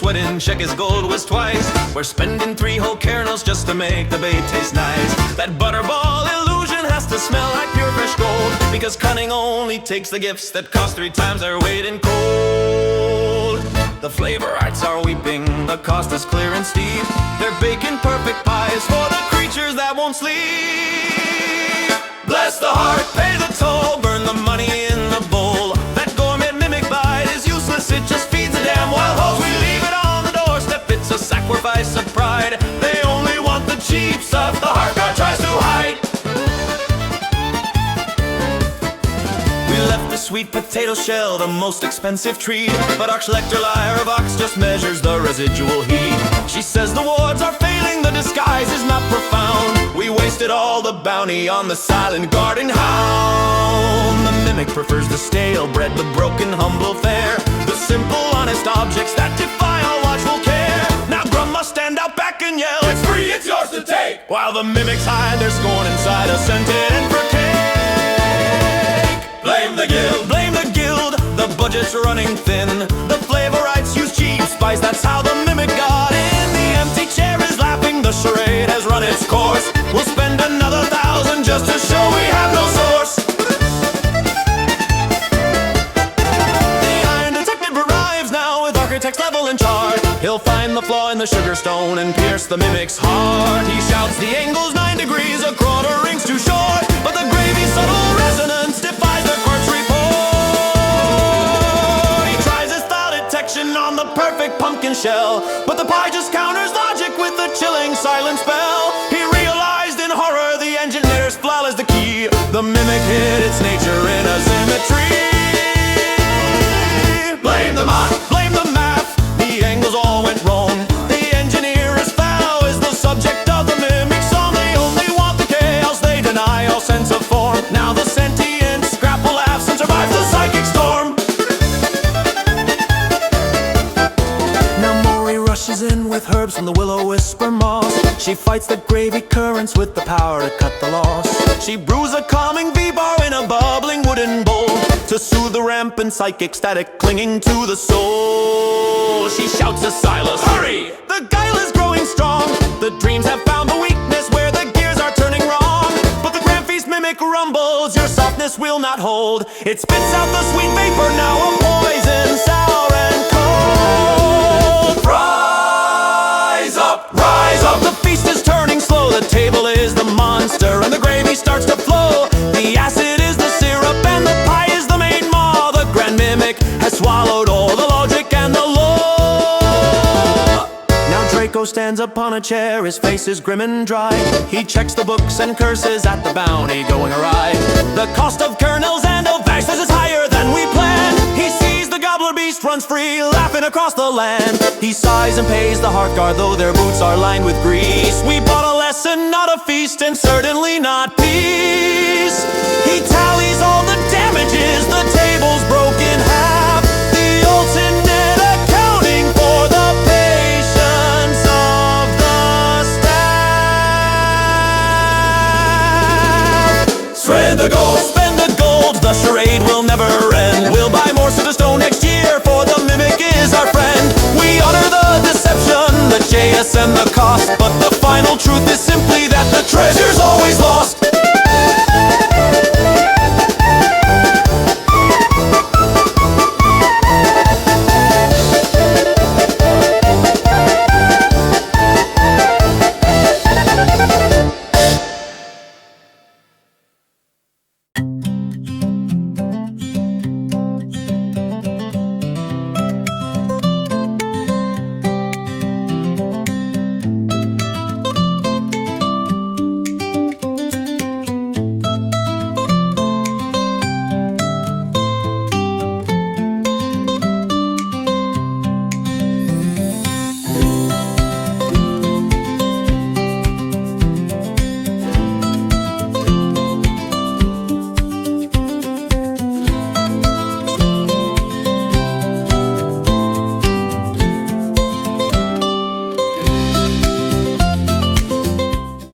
sweating, check his gold was twice. We're spending 3 whole kernels just to make the bait taste nice. That butterball illusion has to smell like pure fresh gold, because cunning only takes the gifts that cost 3 times their weight in gold. The flavor arts are weeping, the cost is clear and steep. They're baking perfect pies for the creatures that won't sleep. Bless the heart, pay the toll, burn the money in the bowl. That gourmet mimic bite is useless, it just feeds a damn wild host. We leave it on the doorstep, it's a sacrifice of pride. They only want the cheap stuff the heart god tries to hide. We left the sweet potato shell, the most expensive treat, but our Schlechter lyre of ox just measures the residual heat. She says the wards are failing, the disguise is not profound. We wasted all the bounty on the silent garden hound. The mimic prefers the stale bread, the broken humble fare, the simple honest objects that defy all watchful care. Now Grum must stand out back and yell, it's free, it's yours to take, while the mimics hide their scorn inside a scented infra cake. Blame the guild, blame the guild, the budget's running thin. The flavorites use cheap spice, that's how the mimic got in. The empty chair is laughing, the charade has run its course. We'll spend another 1,000 just to show we have no source. The Iron Detective arrives now with architect's level in charge. He'll find the flaw in the sugar stone and pierce the mimic's heart. He shouts the angle's 9 degrees, a quarter ring's too short, but the gravy's subtle resonance defies the court's report. He tries his thought detection on the perfect pumpkin shell, but the pie just counters logic with a chilling silent spell. He realized in horror the engineer's flaw is the key. The mimic hid its nature in a symmetry. Blame the mod, blame the math, the angles all went wrong. The engineer is foul, is the subject of the mimic song. They only want the chaos, they deny all sense of form. Now the sentient scrapple laughs and survives the psychic storm. Rushes in with herbs from the willow-whisper moss. She fights the gravy currents with the power to cut the loss. She brews a calming V-bar in a bubbling wooden bowl to soothe the rampant psychic static clinging to the soul. She shouts to Silas, hurry! The guile is growing strong. The dreams have found the weakness where the gears are turning wrong. But the Grand Feast mimic rumbles, your softness will not hold. It spits out the sweet vapor now of poison, sour and cold. Rise up, rise up. The feast is turning slow, the table is the monster, and the gravy starts to flow. The acid is the syrup, and the pie is the main maw. The grand mimic has swallowed all the logic and the law. Now Draco stands upon a chair, his face is grim and dry. He checks the books and curses at the bounty going awry. The cost of kernels and of vaxes is higher than we planned. He sees the gobbler beast runs free, laughing across the land. He sighs and pays the hearth guard, though their boots are lined with grease. We bought a lesson, not a feast, and certainly not peace. He tallies all the damages, the table's broken half. The ultimate accounting for the patience of the staff. Spread the gold, spend the gold, the charade will never end. We'll buy more to the stone next year, for the mimic is our friend. We honor the deception, the JS and the cost, but